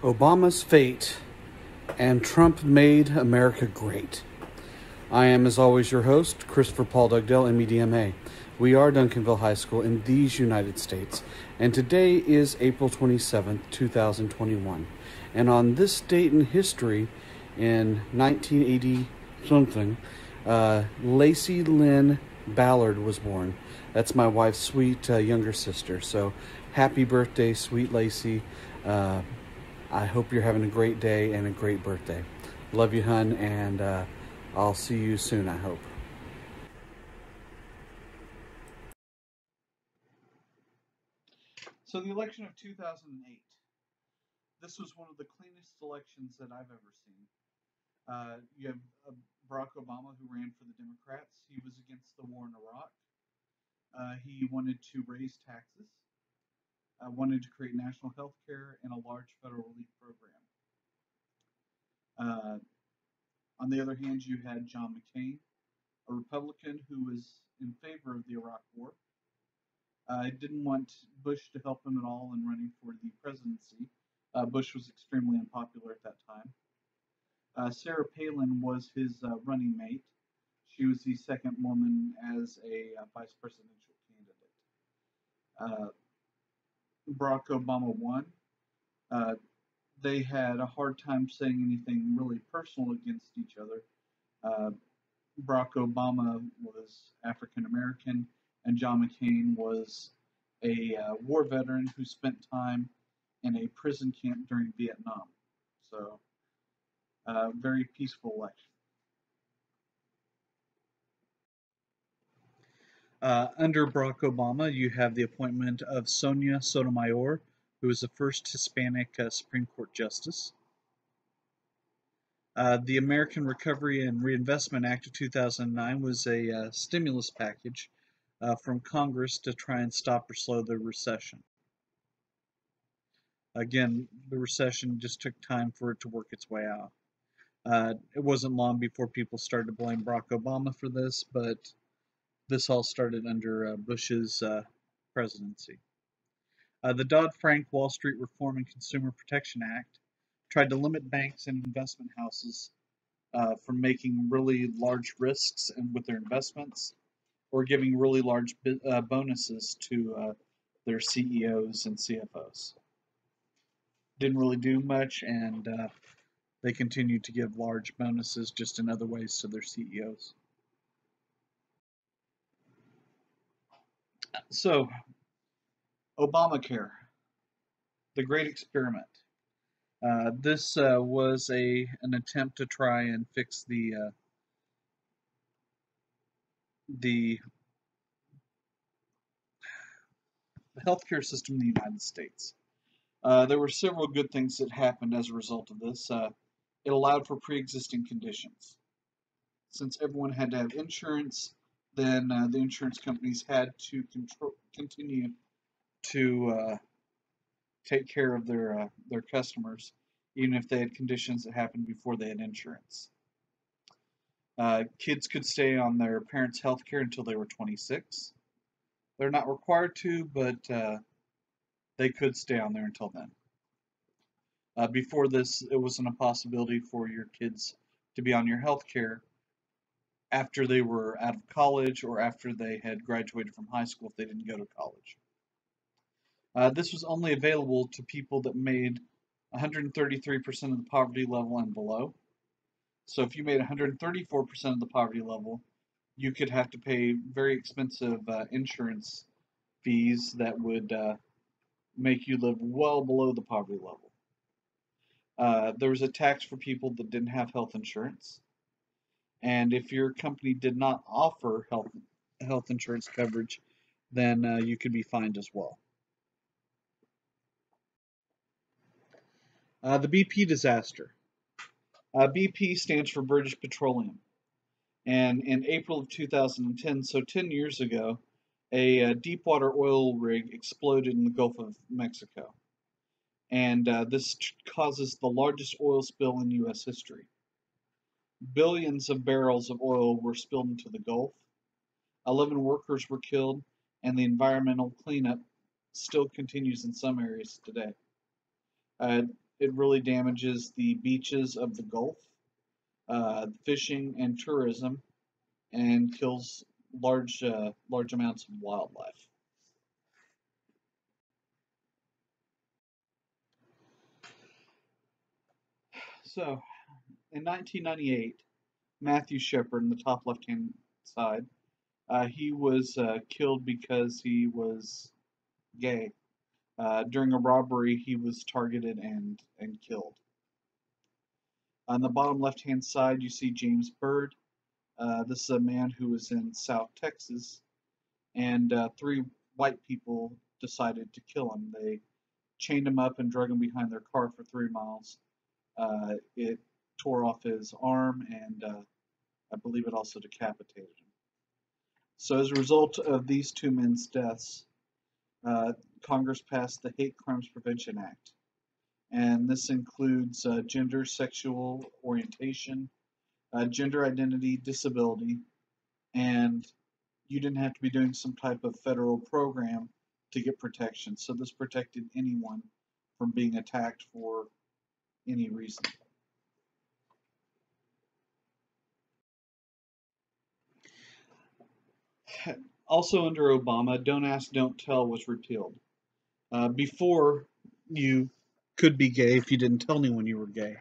Obama's fate and Trump made America great. I am, as always, your host, Christopher Paul Dugdale, MEDMA. We are Duncanville High School in these United States, and today is April 27th, 2021. And on this date in history, in 1980-something, Lacey Lynn Ballard was born. That's my wife's sweet younger sister. So happy birthday, sweet Lacey. I hope you're having a great day and a great birthday. Love you, hun, and I'll see you soon, I hope. So the election of 2008. This was one of the cleanest elections that I've ever seen. You have Barack Obama, who ran for the Democrats. He was against the war in Iraq. He wanted to raise taxes, wanted to create national health care and a large federal relief program. On the other hand, you had John McCain, a Republican who was in favor of the Iraq War. Didn't want Bush to help him at all in running for the presidency. Bush was extremely unpopular at that time. Sarah Palin was his running mate. She was the second woman as a vice presidential candidate. Barack Obama won. They had a hard time saying anything really personal against each other. Barack Obama was African American, and John McCain was a war veteran who spent time in a prison camp during Vietnam. So, very peaceful election. Under Barack Obama, you have the appointment of Sonia Sotomayor, who was the first Hispanic Supreme Court justice. The American Recovery and Reinvestment Act of 2009 was a stimulus package from Congress to try and stop or slow the recession. Again, the recession just took time for it to work its way out. It wasn't long before people started to blame Barack Obama for this, but this all started under Bush's presidency. The Dodd-Frank Wall Street Reform and Consumer Protection Act tried to limit banks and investment houses from making really large risks with their investments or giving really large bonuses to their CEOs and CFOs. Didn't really do much, and they continued to give large bonuses just in other ways to their CEOs. So, Obamacare, the great experiment. This was an attempt to try and fix the healthcare system in the United States. There were several good things that happened as a result of this. It allowed for pre-existing conditions. Since everyone had to have insurance, then the insurance companies had to continue to take care of their customers, even if they had conditions that happened before they had insurance. Kids could stay on their parents' health care until they were 26. They're not required to, but they could stay on there until then. Before this, it wasn't a possibility for your kids to be on your health care after they were out of college or after they had graduated from high school if they didn't go to college. This was only available to people that made 133% of the poverty level and below. So if you made 134% of the poverty level, you could have to pay very expensive insurance fees that would make you live well below the poverty level. There was a tax for people that didn't have health insurance. And if your company did not offer health insurance coverage, then you could be fined as well. The BP disaster. BP stands for British Petroleum. And in April of 2010, so 10 years ago, a deepwater oil rig exploded in the Gulf of Mexico. And this causes the largest oil spill in U.S. history. Billions of barrels of oil were spilled into the Gulf. 11 workers were killed, and the environmental cleanup still continues in some areas today. it really damages the beaches of the Gulf, fishing and tourism, and kills large amounts of wildlife. So, in 1998, Matthew Shepard, in the top left-hand side, he was killed because he was gay. During a robbery, he was targeted and killed. On the bottom left-hand side, you see James Byrd. This is a man who was in South Texas, and three white people decided to kill him. They chained him up and drug him behind their car for 3 miles. It tore off his arm, and I believe it also decapitated him. So, as a result of these two men's deaths, uh, Congress passed the Hate Crimes Prevention Act, and this includes gender, sexual orientation, gender identity, disability, and you didn't have to be doing some type of federal program to get protection. So this protected anyone from being attacked for any reason. Also under Obama, Don't Ask, Don't Tell was repealed. Before, you could be gay if you didn't tell anyone you were gay.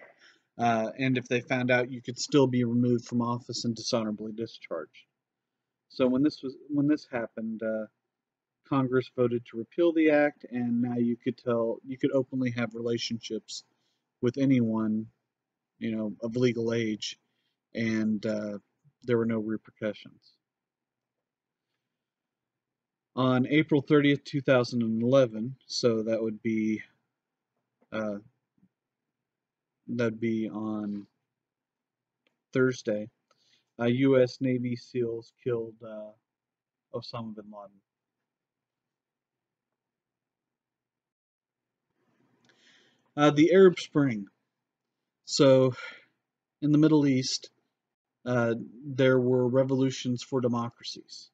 And if they found out, you could still be removed from office and dishonorably discharged. So when this happened, Congress voted to repeal the act, and now you could openly have relationships with anyone, of legal age, and there were no repercussions. On April 30th, 2011, so uh, that'd be on Thursday, U.S. Navy SEALs killed Osama bin Laden. The Arab Spring. So, in the Middle East, there were revolutions for democracies.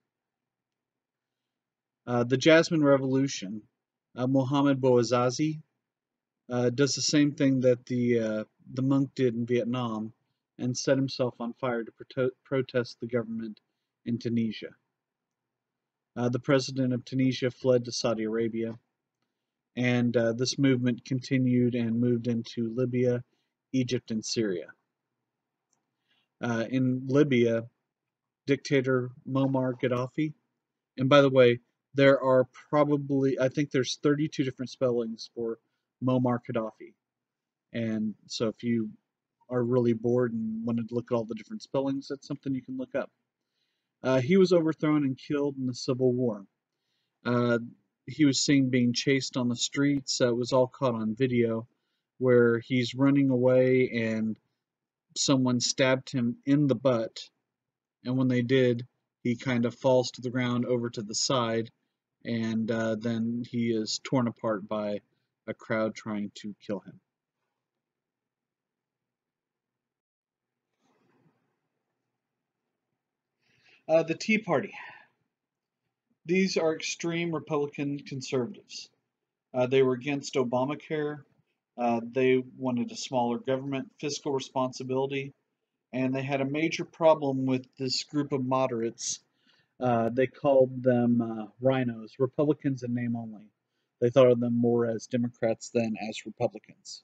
The Jasmine Revolution, Mohammed Bouazizi does the same thing that the monk did in Vietnam, and set himself on fire to protest the government in Tunisia. The president of Tunisia fled to Saudi Arabia, and this movement continued and moved into Libya, Egypt, and Syria. In Libya, dictator Muammar Gaddafi, and by the way, there are probably, I think there's 32 different spellings for Muammar Gaddafi. And so if you are really bored and wanted to look at all the different spellings, that's something you can look up. He was overthrown and killed in the Civil War. Uh, he was seen being chased on the streets. It was all caught on video, where he's running away and someone stabbed him in the butt. And when they did, he kind of falls to the ground over to the side, and then he is torn apart by a crowd trying to kill him. The Tea Party. These are extreme Republican conservatives. They were against Obamacare. They wanted a smaller government, fiscal responsibility, and they had a major problem with this group of moderates. They called them rhinos, Republicans in name only. They thought of them more as Democrats than as Republicans.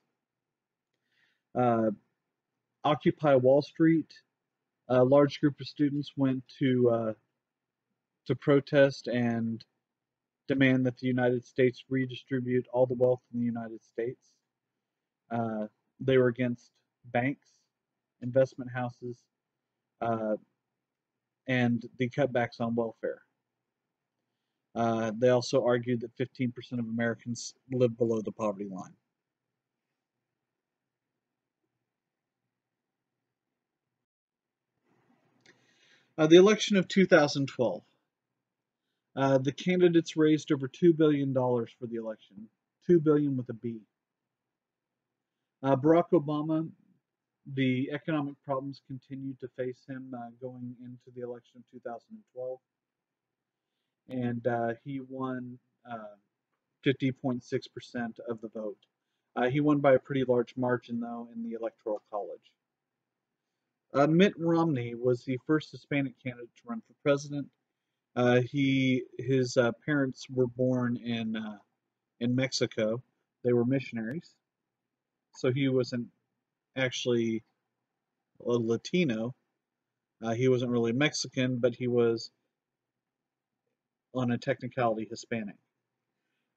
Uh, Occupy Wall Street. A large group of students went to protest and demand that the United States redistribute all the wealth in the United States. Uh, they were against banks, investment houses, uh, and the cutbacks on welfare. They also argued that 15% of Americans live below the poverty line. The election of 2012. The candidates raised over $2 billion for the election. $2 billion with a B. Barack Obama, the economic problems continued to face him going into the election of 2012, and he won 50.6% of the vote. He won by a pretty large margin, though, in the Electoral College. Mitt Romney was the first Hispanic candidate to run for president. His parents were born in Mexico. They were missionaries, so he wasn't actually a Latino. He wasn't really Mexican, but he was, on a technicality, Hispanic.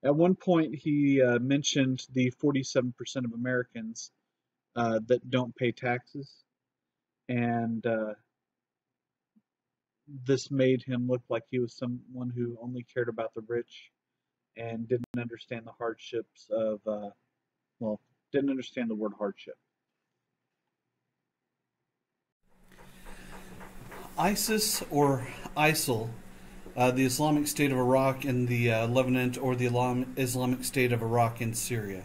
At one point, he mentioned the 47% of Americans that don't pay taxes, and this made him look like he was someone who only cared about the rich and didn't understand the hardships of, well, didn't understand the word hardship. ISIS or ISIL, the Islamic State of Iraq in the Levant, or the Islamic State of Iraq in Syria,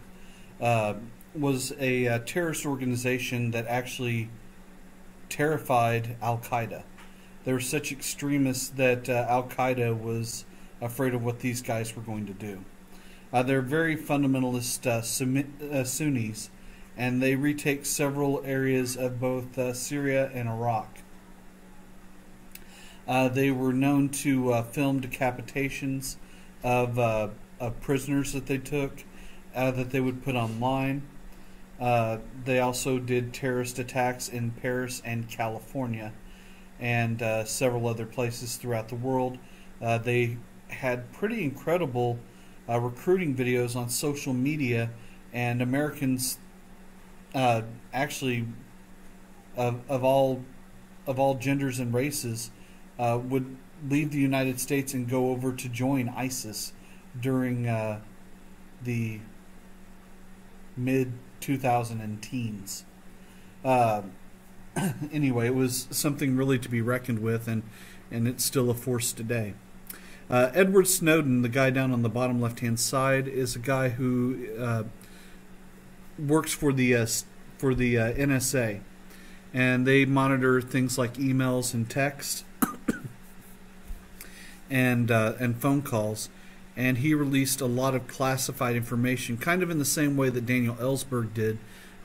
was a terrorist organization that actually terrified Al Qaeda. They were such extremists that Al Qaeda was afraid of what these guys were going to do. They're very fundamentalist Sunnis, and they retake several areas of both Syria and Iraq. They were known to film decapitations of prisoners that they took, that they would put online. They also did terrorist attacks in Paris and California, and several other places throughout the world. They had pretty incredible recruiting videos on social media, and Americans, actually, of all genders and races, would leave the United States and go over to join ISIS during the mid-2010s. Anyway, it was something really to be reckoned with, and it's still a force today. Edward Snowden, the guy down on the bottom left-hand side, is a guy who works for the NSA, and they monitor things like emails and text and phone calls. And he released a lot of classified information, kind of in the same way that Daniel Ellsberg did,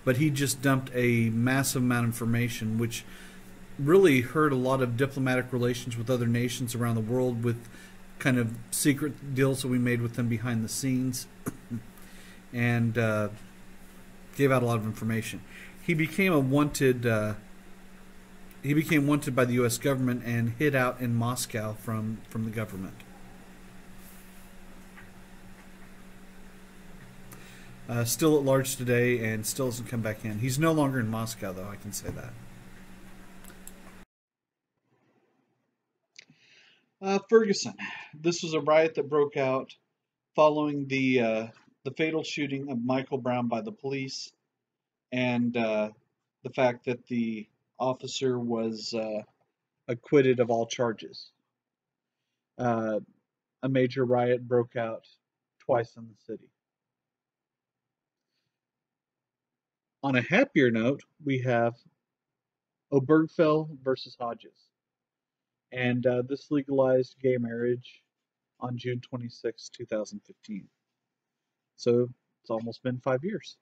but he just dumped a massive amount of information, which really hurt a lot of diplomatic relations with other nations around the world, with kind of secret deals that we made with them behind the scenes, and gave out a lot of information. He became wanted by the U.S. government and hid out in Moscow from the government. Still at large today, and still hasn't come back in. He's no longer in Moscow, though, I can say that. Ferguson. This was a riot that broke out following the fatal shooting of Michael Brown by the police, and the fact that the officer was acquitted of all charges. A major riot broke out twice in the city. On a happier note, we have Obergefell versus Hodges. And this legalized gay marriage on June 26, 2015. So it's almost been 5 years.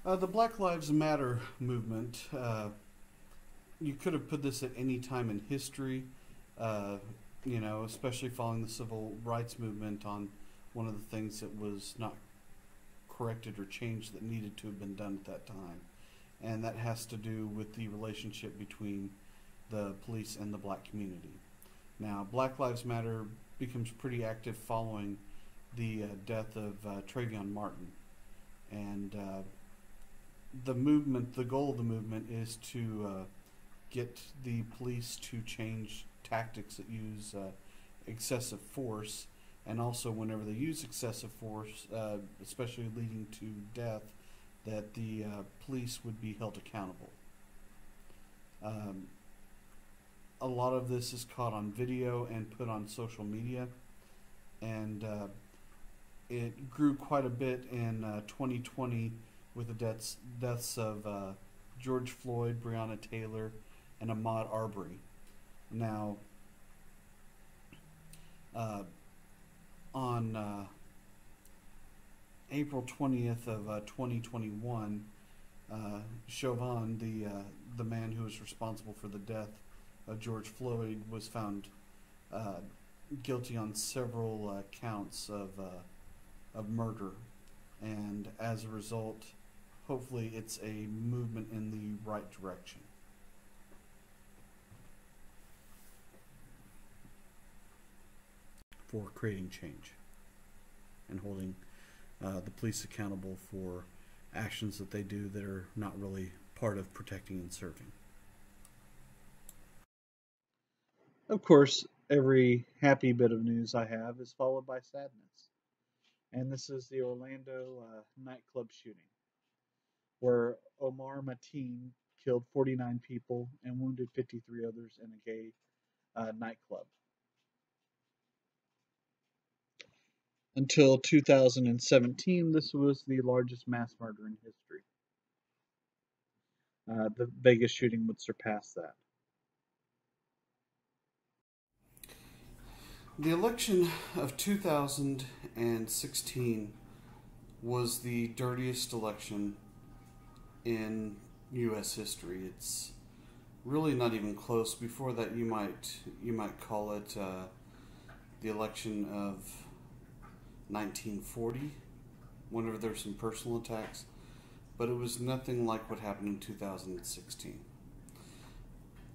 The Black Lives Matter movement, you could have put this at any time in history, especially following the civil rights movement, on one of the things that was not corrected or changed that needed to have been done at that time. And that has to do with the relationship between the police and the black community. Now, Black Lives Matter becomes pretty active following the death of Trayvon Martin. And the goal of the movement is to get the police to change tactics that use excessive force, and also whenever they use excessive force, especially leading to death, that the police would be held accountable. A lot of this is caught on video and put on social media, and it grew quite a bit in 2020 with the deaths of George Floyd, Breonna Taylor, and Ahmaud Arbery. Now, Uh, on April 20th of 2021, Chauvin, the man who was responsible for the death of George Floyd, was found uh, guilty on several counts of murder, and as a result, hopefully, it's a movement in the right direction. For creating change and holding the police accountable for actions that they do that are not really part of protecting and serving. Of course, every happy bit of news I have is followed by sadness. And this is the Orlando nightclub shooting, where Omar Mateen killed 49 people and wounded 53 others in a gay nightclub. Until 2017, this was the largest mass murder in history. The Vegas shooting would surpass that. The election of 2016 was the dirtiest election in U.S. history. It's really not even close. Before that, you might call it the election of 1940, whenever there were some personal attacks, but it was nothing like what happened in 2016.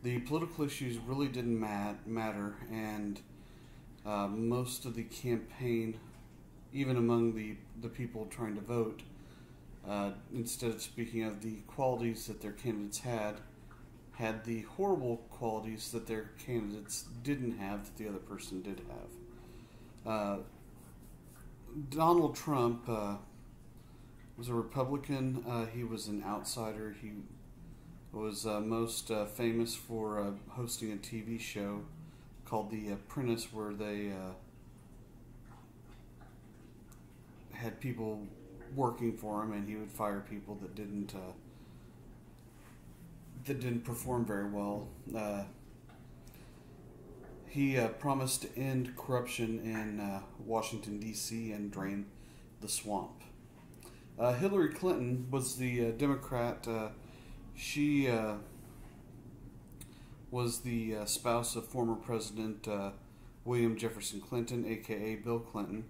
The political issues really didn't matter, and most of the campaign, even among the people trying to vote, instead of speaking of the qualities that their candidates had the horrible qualities that their candidates didn't have that the other person did have. Donald Trump was a Republican. He was an outsider. He was most famous for hosting a TV show called The Apprentice, where they had people working for him, and he would fire people that didn't perform very well. He promised to end corruption in Washington, D.C. and drain the swamp. Hillary Clinton was the Democrat. She was the spouse of former President William Jefferson Clinton, a.k.a. Bill Clinton,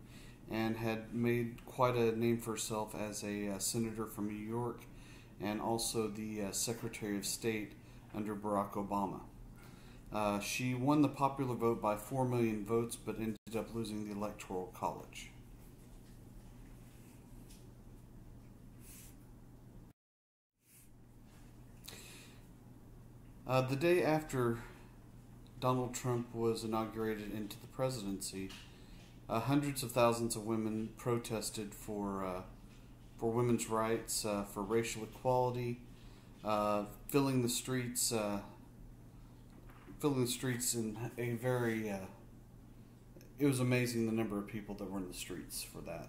and had made quite a name for herself as a senator from New York and also the Secretary of State under Barack Obama. She won the popular vote by 4 million votes, but ended up losing the Electoral College. The day after Donald Trump was inaugurated into the presidency, hundreds of thousands of women protested for women's rights, for racial equality, filling the streets in a very. It was amazing the number of people that were in the streets for that.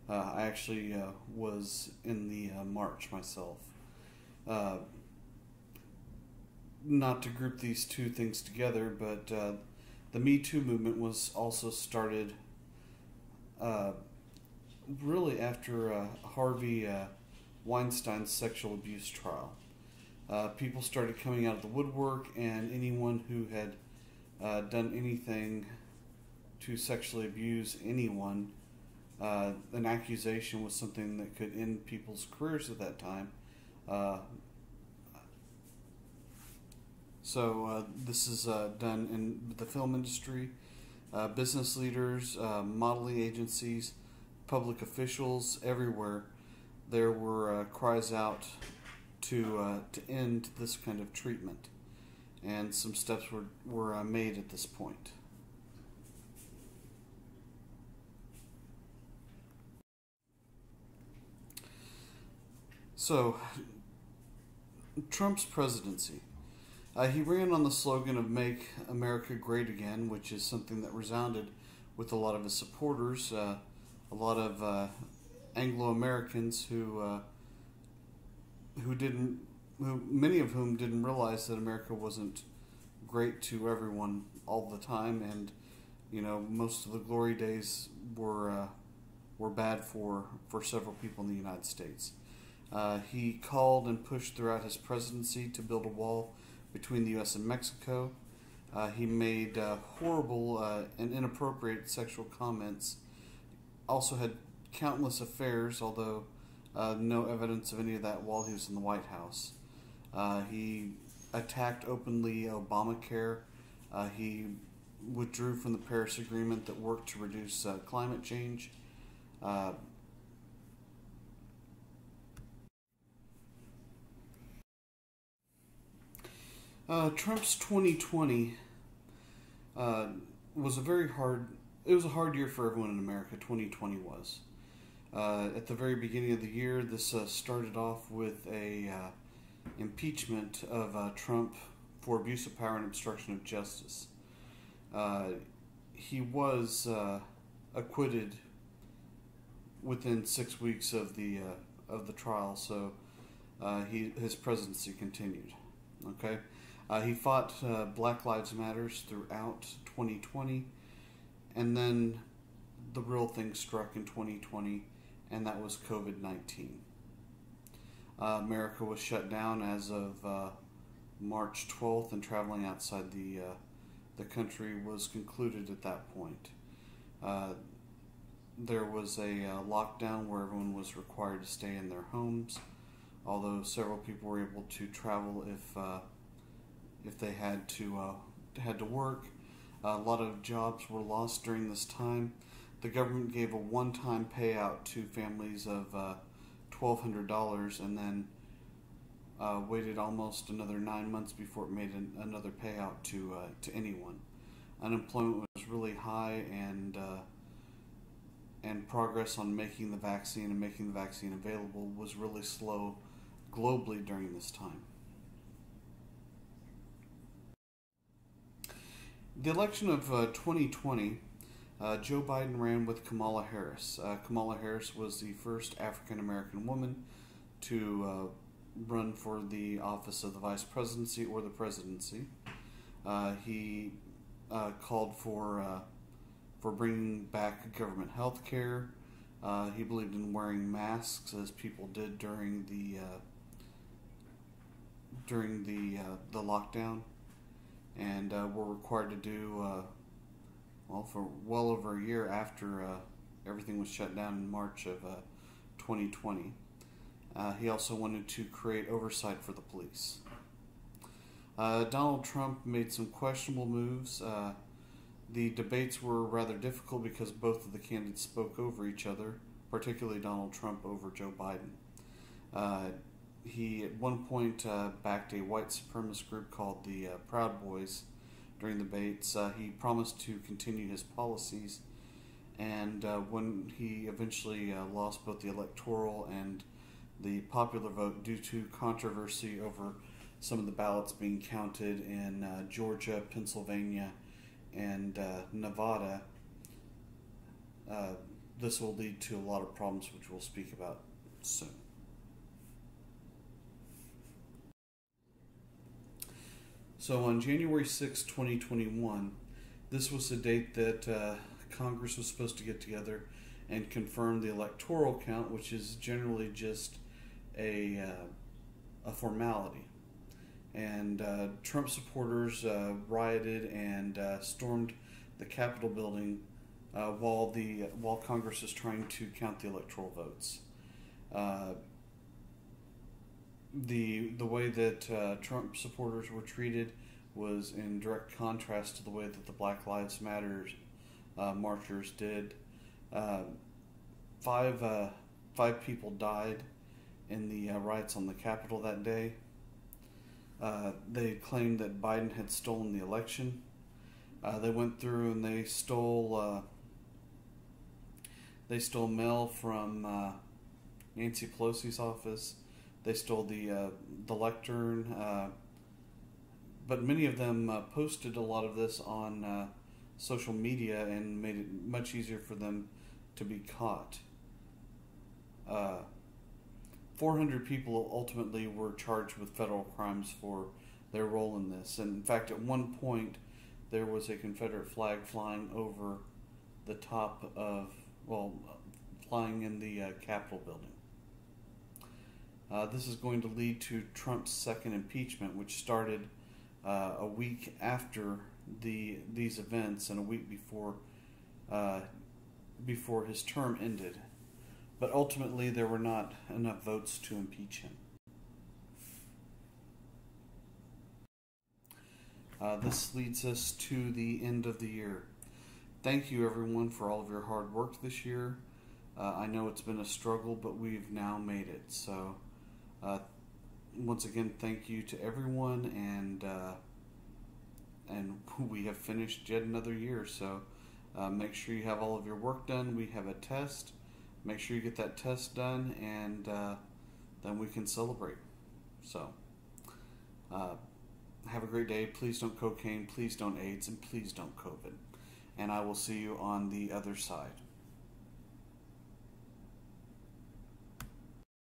I actually was in the march myself. Not to group these two things together, but the Me Too movement was also started really after Harvey Weinstein's sexual abuse trial. People started coming out of the woodwork, and anyone who had done anything to sexually abuse anyone, an accusation was something that could end people's careers at that time. So this is done in the film industry, business leaders, modeling agencies, public officials, everywhere. There were cries out to end this kind of treatment, and some steps were made at this point. So, Trump's presidency. He ran on the slogan of "Make America Great Again," which is something that resounded with a lot of his supporters, a lot of Anglo-Americans who many of whom didn't realize that America wasn't great to everyone all the time, and most of the glory days were bad for several people in the United States. He called and pushed throughout his presidency to build a wall between the U.S. and Mexico. He made horrible and inappropriate sexual comments. Also had countless affairs, although no evidence of any of that while he was in the White House. He attacked openly Obamacare. He withdrew from the Paris Agreement that worked to reduce climate change. Trump's 2020 was a very hard. It was a hard year for everyone in America. 2020 was. At the very beginning of the year, this started off with a impeachment of Trump for abuse of power and obstruction of justice. He was acquitted within 6 weeks of the trial, so his presidency continued. Okay, he fought Black Lives Matters throughout 2020, and then the real thing struck in 2020, and that was COVID-19. America was shut down as of March 12th, and traveling outside the country was concluded at that point. There was a lockdown where everyone was required to stay in their homes, although several people were able to travel if they had to work. A lot of jobs were lost during this time. The government gave a one-time payout to families of $1,200, and then waited almost another 9 months before it made another payout to anyone. Unemployment was really high, and progress on making the vaccine and making the vaccine available was really slow globally during this time. The election of 2020, Joe Biden ran with Kamala Harris. Kamala Harris was the first African American woman to run for the office of the vice presidency or the presidency. He called for bringing back government health care. He believed in wearing masks, as people did during the lockdown, and were required to do for well over a year after everything was shut down in March of 2020. He also wanted to create oversight for the police. Donald Trump made some questionable moves. The debates were rather difficult because both of the candidates spoke over each other, particularly Donald Trump over Joe Biden. He at one point backed a white supremacist group called the Proud Boys during the debates. He promised to continue his policies, and when he eventually lost both the electoral and the popular vote due to controversy over some of the ballots being counted in Georgia, Pennsylvania, and Nevada, this will lead to a lot of problems, which we'll speak about soon. So on January 6, 2021, this was the date that Congress was supposed to get together and confirm the electoral count, which is generally just a formality. And Trump supporters rioted and stormed the Capitol building while Congress is trying to count the electoral votes. The way that Trump supporters were treated was in direct contrast to the way that the Black Lives Matter marchers did. Five people died in the riots on the Capitol that day. They claimed that Biden had stolen the election. They went through and they stole mail from Nancy Pelosi's office. They stole the lectern, but many of them posted a lot of this on social media and made it much easier for them to be caught. 400 people ultimately were charged with federal crimes for their role in this. And in fact, at one point, there was a Confederate flag flying over the top of, flying in the Capitol building. This is going to lead to Trump's second impeachment, which started a week after these events and a week before his term ended. But ultimately, there were not enough votes to impeach him. This leads us to the end of the year. Thank you, everyone, for all of your hard work this year. I know it's been a struggle, but we've now made it. So, once again, thank you to everyone, and we have finished yet another year. So, make sure you have all of your work done. We have a test. Make sure you get that test done, and then we can celebrate. So, have a great day. Please don't cocaine, please don't AIDS, and please don't COVID. And I will see you on the other side.